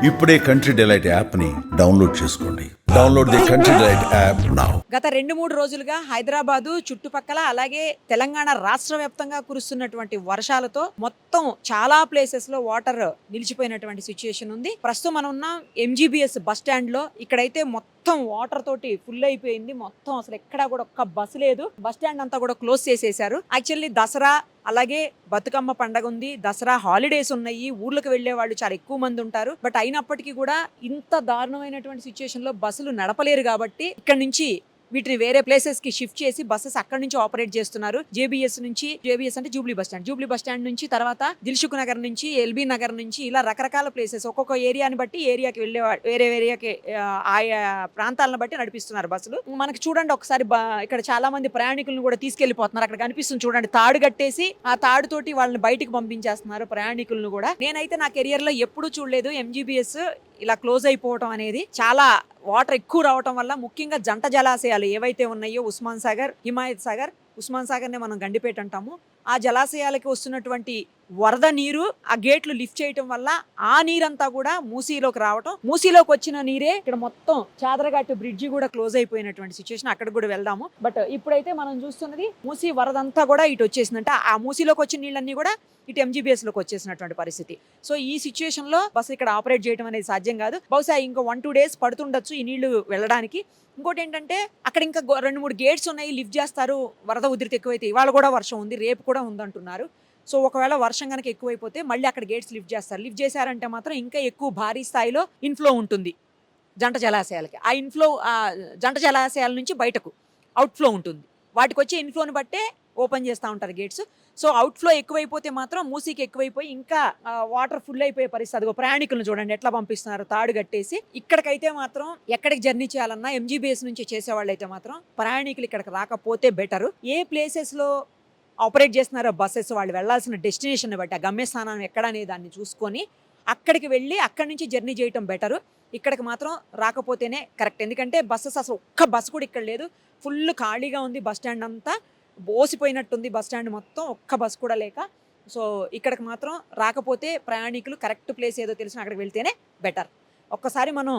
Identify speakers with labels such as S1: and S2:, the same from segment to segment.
S1: ఇప్పుడే country delight యాప్ని download చేసుకోండి. Download the country delight app now.
S2: గత 2-3 రోజులుగా హైదరాబాదు చుట్టుపక్కల అలాగే తెలంగాణ రాష్ట్ర వ్యాప్తంగా కురుస్తున్నటువంటి వర్షాలతో మొత్తం చాలా ప్లేసెస్ లో వాటర్ నిలిచిపోయినటువంటి సిచ్యుయేషన్ ఉంది. ప్రస్తుతం మనం ఉన్న ఎంజీబీఎస్ బస్ స్టాండ్ లో ఇక్కడైతే మొత్తం వాటర్ తోటి ఫుల్ అయిపోయింది. మొత్తం అసలు ఎక్కడా కూడా ఒక్క బస్సు లేదు. బస్ స్టాండ్ అంతా కూడా క్లోజ్ చేసేసారు. యాక్చువల్లీ దసరా అలాగే బతుకమ్మ పండగ ఉంది, దసరా హాలిడేస్ ఉన్నాయి, ఊర్లకు వెళ్లే వాళ్ళు చాలా ఎక్కువ మంది ఉంటారు. బట్ అయినప్పటికీ కూడా ఇంత దారుణమైనటువంటి సిచ్యుయేషన్ లో బస్సులు నడపలేరు కాబట్టి ఇక్కడ నుంచి వీటిని వేరే ప్లేసెస్ కి షిఫ్ట్ చేసి బస్సెస్ అక్కడ నుంచి ఆపరేట్ చేస్తున్నారు. జేబీఎస్ అంటే జూబ్లీ బస్ స్టాండ్ నుంచి తర్వాత దిల్సుఖ్ నగర్ నుంచి ఎల్బీ నగర్ నుంచి ఇలా రకరకాల ప్లేసెస్ ఒక్కొక్క ఏరియాని బట్టి ఏరియాకి వెళ్ళే వేరే ఏరియాకి ఆయా ప్రాంతాలను బట్టి నడిపిస్తున్నారు బస్సులు. మనకి చూడండి ఒకసారి ఇక్కడ చాలా మంది ప్రయాణికులను కూడా తీసుకెళ్లిపోతున్నారు. అక్కడ కనిపిస్తుంది చూడండి, తాడు కట్టేసి ఆ తాడుతోటి వాళ్ళని బయటికి పంపించేస్తున్నారు ప్రయాణికులను కూడా. నేనైతే నా కెరియర్ లో ఎప్పుడూ చూడలేదు ఎంజీబీఎస్ ఇలా క్లోజ్ అయిపోవటం అనేది. చాలా వాటర్ ఎక్కువ రావటం వల్ల ముఖ్యంగా జంట జలాశయాలు ఏవైతే ఉన్నాయో ఉస్మాన్ సాగర్, హిమాయత్ సాగర్, ఉస్మాన్ సాగర్నే మనం గండిపేట అంటాము, ఆ జలాశయాలకి వస్తున్నటువంటి వరద నీరు ఆ గేట్లు లిఫ్ట్ చేయటం వల్ల ఆ నీరంతా కూడా మూసీలోకి రావటం, మూసీలోకి వచ్చిన నీరే ఇక్కడ మొత్తం చాదరగట్టు బ్రిడ్జి కూడా క్లోజ్ అయిపోయినటువంటి సిచ్యువేషన్. అక్కడ కూడా వెళ్దాము. బట్ ఇప్పుడైతే మనం చూస్తున్నది మూసీ వరదంతా కూడా ఇటు వచ్చేసిందంటే ఆ మూసీలోకి వచ్చిన నీళ్ళన్నీ కూడా ఇటు ఎంజీబీఎస్ లోకి వచ్చేసినటువంటి పరిస్థితి. సో ఈ సిచ్యువేషన్ లో బస్సు ఇక్కడ ఆపరేట్ చేయడం అనేది సాధ్యం కాదు. బహుశా ఇంకో 1-2 days పడుతుండొచ్చు ఈ నీళ్లు వెళ్ళడానికి. ఇంకోటి ఏంటంటే అక్కడ ఇంకా 2-3 గేట్స్ ఉన్నాయి, లిఫ్ట్ చేస్తారు వరద ఉధృతి ఎక్కువైతే. ఇవాళ కూడా వర్షం ఉంది, రేపు కూడా ఉందంటున్నారు. సో ఒకవేళ వర్షం కనుక ఎక్కువైపోతే మళ్ళీ అక్కడ గేట్స్ లిఫ్ట్ చేస్తారు. లిఫ్ట్ చేశారంటే మాత్రం ఇంకా ఎక్కువ భారీ స్థాయిలో ఇన్ఫ్లో ఉంటుంది జంట జలాశయాలకి. ఆ ఇన్ఫ్లో జంట జలాశయాల నుంచి బయటకు అవుట్ఫ్లో ఉంటుంది. వాటికి వచ్చే ఇన్ఫ్లోని బట్టే ఓపెన్ చేస్తూ ఉంటారు గేట్స్. సో అవుట్ఫ్లో ఎక్కువైపోతే మాత్రం మూసీకి ఎక్కువైపోయి ఇంకా వాటర్ ఫుల్ అయిపోయే పరిస్థితి. అదిగో ప్రయాణికులను చూడండి ఎట్లా పంపిస్తున్నారు తాడు కట్టేసి. ఇక్కడికైతే మాత్రం ఎక్కడికి జర్నీ చేయాలన్నా ఎంజీబీఎస్ నుంచి చేసేవాళ్ళు అయితే మాత్రం ప్రయాణికులు ఇక్కడికి రాకపోతే బెటర్. ఏ ప్లేసెస్ లో ఆపరేట్ చేస్తున్నారో బస్సెస్ వాళ్ళు వెళ్లాల్సిన డెస్టినేషన్ బట్టి ఆ గమ్యస్థానం ఎక్కడ అనే దాన్ని చూసుకొని అక్కడికి వెళ్ళి అక్కడి నుంచి జర్నీ చేయటం బెటరు. ఇక్కడికి మాత్రం రాకపోతేనే కరెక్ట్. ఎందుకంటే బస్సెస్ అసలు ఒక్క బస్సు కూడా ఇక్కడ లేదు. ఫుల్ ఖాళీగా ఉంది బస్ స్టాండ్ అంతా, బోసిపోయినట్టుంది బస్ స్టాండ్ మొత్తం, ఒక్క బస్సు కూడా లేక. సో ఇక్కడికి మాత్రం రాకపోతే ప్రయాణికులు కరెక్ట్ ప్లేస్ ఏదో తెలిసిన అక్కడికి వెళ్తేనే బెటర్. ఒక్కసారి మనం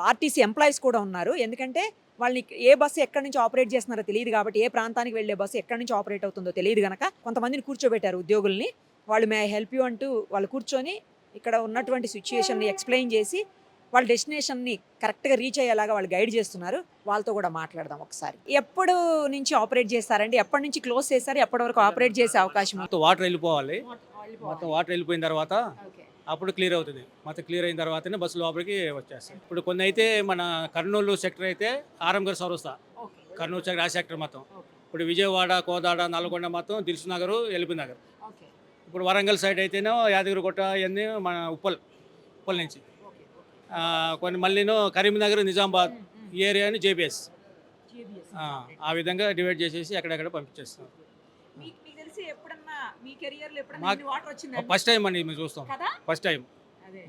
S2: ఆర్టీసీ ఎంప్లాయీస్ కూడా ఉన్నారు, ఎందుకంటే వాళ్ళని ఏ బస్సు ఎక్కడి నుంచి ఆపరేట్ చేస్తున్నారో తెలియదు కాబట్టి, ఏ ప్రాంతానికి వెళ్ళే బస్సు ఎక్కడి నుంచి ఆపరేట్ అవుతుందో తెలియదు కనుక కొంతమందిని కూర్చోబెట్టారు ఉద్యోగుల్ని. వాళ్ళు మే హెల్ప్ యూ అంటూ వాళ్ళు కూర్చొని ఇక్కడ ఉన్నటువంటి సిచ్యుయేషన్ని ఎక్స్ప్లెయిన్ చేసి వాళ్ళ డెస్టినేషన్ని కరెక్ట్గా రీచ్ అయ్యేలాగా వాళ్ళు గైడ్ చేస్తున్నారు. వాళ్ళతో కూడా మాట్లాడదాం ఒకసారి. ఎప్పుడు నుంచి ఆపరేట్ చేస్తారండి, ఎప్పటి నుంచి క్లోజ్ చేస్తారు, ఎప్పటి వరకు ఆపరేట్ చేసే అవకాశం?
S3: వాటర్ వెళ్ళిపోవాలి, మొత్తం వాటర్ వెళ్ళిపోయిన తర్వాత అప్పుడు క్లియర్ అవుతుంది. మొత్తం క్లియర్ అయిన తర్వాతనే బస్సు లోపలికి వచ్చేస్తాయి. ఇప్పుడు కొన్ని అయితే మన కర్నూలు సెక్టర్ అయితే ఆరంగర్ సౌరస్తా, కర్నూలు సెక్టర్ ఆ సెక్టర్ మొత్తం. ఇప్పుడు విజయవాడ, కోదాడ, నల్గొండ మొత్తం దిల్సుఖ్ నగర్, ఎల్బీ నగర్. ఇప్పుడు వరంగల్ సైడ్ అయితేనో యాదగిరిగుట్ట ఇవన్నీ మన ఉప్పల్ నుంచి. కొన్ని మళ్ళీనో కరీంనగర్, నిజామాబాద్ ఈ ఏరియాని జేబీఎస్, ఆ విధంగా డివైడ్ చేసేసి ఎక్కడెక్కడ పంపించేస్తాం. ఫస్ట్ టైం అండి మేము చూస్తాం, ఫస్ట్ టైం.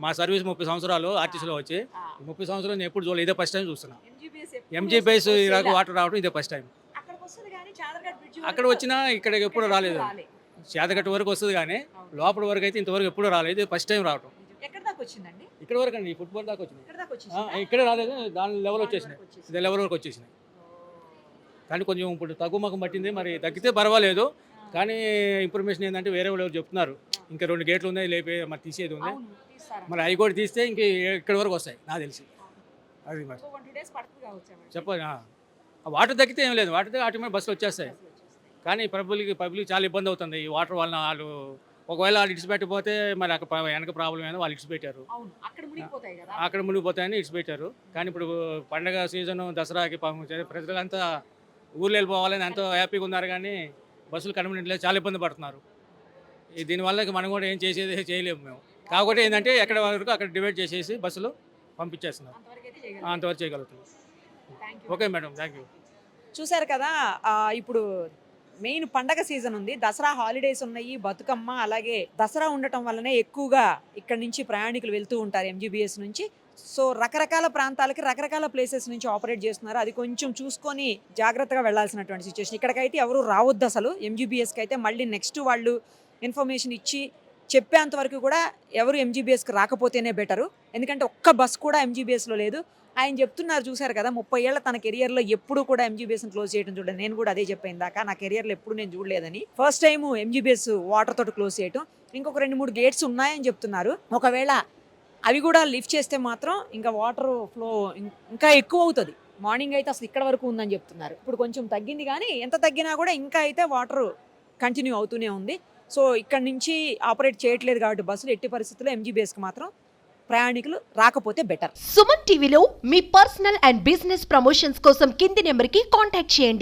S3: మా సర్వీస్ 30 సంవత్సరాలు ఆర్టీసీలో వచ్చి 30 సంవత్సరాలు నేను ఎప్పుడు చూడలేదు, ఇదే ఫస్ట్ టైం చూస్తున్నా. ఎంజీబీఎస్ ఇలాగ వాటర్ రావడం ఇదే ఫస్ట్ టైం. అక్కడ వచ్చినా ఇక్కడ ఎప్పుడు రాలేదు. చేదగట్టు వరకు వస్తుంది కానీ లోపల వరకు అయితే ఇంతవరకు ఎప్పుడు రాలేదు, ఫస్ట్ టైం రావడం. ఇక్కడ వరకు అండి, ఫుట్బాల్ దాకా వచ్చింది. ఇక్కడ రాలేదు, దాని లెవెల్ వచ్చేసినాయి, ఇదే లెవెల్ వరకు వచ్చేసినాయి. కానీ కొంచెం ఇప్పుడు తగ్గుముఖం పట్టింది, మరి తగ్గితే పర్వాలేదు. కానీ ఇన్ఫర్మేషన్ ఏంటంటే వేరే వాళ్ళు చెప్తున్నారు ఇంకా 2 గేట్లు ఉన్నాయి లేపే మరి తీసేది ఉంది, మరి అవి కూడా తీస్తే ఇంక ఇక్కడ వరకు వస్తాయి నాకు తెలిసి. అది మరి చెప్పండి. వాటర్ తగ్గితే ఏం లేదు, వాటర్ తగ్గి ఆటోమేటిక్ బస్సులు వచ్చేస్తాయి. కానీ పబ్లిక్ చాలా ఇబ్బంది అవుతుంది ఈ వాటర్ వలన. వాళ్ళు ఒకవేళ వాళ్ళు ఇడిచిపెట్టిపోతే మరి అక్కడ వెనక ప్రాబ్లం ఏదో వాళ్ళు ఇడిచిపెట్టారు, అక్కడ మునిగిపోతాయని ఇడిచిపెట్టారు. కానీ ఇప్పుడు పండగ సీజన్ దసరాకి ప్రజలంతా ఊర్లో వెళ్ళిపోవాలని ఎంతో హ్యాపీగా ఉన్నారు, కానీ బస్సులు కన్వీనియంట్ చాలా ఇబ్బంది పడుతున్నారు. దీనివల్ల మనం కూడా ఏం చేసేది చేయలేము మేము. కాబట్టి ఏంటంటే ఎక్కడ వరకు అక్కడ డివైడ్ చేసేసి బస్సులు పంపించేస్తున్నారు, అంతవరకు చేయగలుగుతున్నాం. Okay madam, thank you.
S2: చూశారు కదా, ఇప్పుడు మెయిన్ పండగ సీజన్ ఉంది, దసరా హాలిడేస్ ఉన్నాయి, బతుకమ్మ. అలాగే దసరా ఉండటం వల్లనే ఎక్కువగా ఇక్కడ నుంచి ప్రయాణికులు వెళ్తూ ఉంటారు ఎంజీబీఎస్ నుంచి. సో రకరకాల ప్రాంతాలకి రకరకాల ప్లేసెస్ నుంచి ఆపరేట్ చేస్తున్నారు. అది కొంచెం చూసుకొని జాగ్రత్తగా వెళ్లాల్సినటువంటి సిచ్యువేషన్. ఇక్కడికైతే ఎవరు రావద్దు అసలు. ఎంజీబీఎస్కి అయితే మళ్ళీ నెక్స్ట్ వాళ్ళు ఇన్ఫర్మేషన్ ఇచ్చి చెప్పేంత వరకు కూడా ఎవరు ఎంజీబీఎస్కి రాకపోతేనే బెటరు. ఎందుకంటే ఒక్క బస్ కూడా ఎంజీబీఎస్లో లేదు. ఆయన చెప్తున్నారు చూశారు కదా, 30 ఏళ్ల తన కెరియర్లో ఎప్పుడు కూడా ఎంజీబీఎస్ని క్లోజ్ చేయడం చూడండి. నేను కూడా అదే చెప్పాను దాకా, నా కెరియర్లో ఎప్పుడు నేను చూడలేదని. ఫస్ట్ టైం ఎంజీబీఎస్ వాటర్ తోటి క్లోజ్ చేయటం. ఇంకొక 2-3 గేట్స్ ఉన్నాయని చెప్తున్నారు. ఒకవేళ అవి కూడా లిఫ్ట్ చేస్తే మాత్రం ఇంకా వాటర్ ఫ్లో ఇంకా ఎక్కువ అవుతుంది. మార్నింగ్ అయితే అసలు ఇక్కడ వరకు ఉందని చెప్తున్నారు. ఇప్పుడు కొంచెం తగ్గింది, కానీ ఎంత తగ్గినా కూడా ఇంకా అయితే వాటర్ కంటిన్యూ అవుతూనే ఉంది. సో ఇక్కడ నుంచి ఆపరేట్ చేయట్లేదు కాబట్టి బస్సులు ఎట్టి పరిస్థితుల్లో ఎంజీబీఎస్కి మాత్రం ప్రయాణికులు రాకపోతే బెటర్.
S4: సుమన్ టీవీలో మీ పర్సనల్ అండ్ బిజినెస్ ప్రమోషన్స్ కోసం కింది నెంబర్కి కాంటాక్ట్ చేయండి.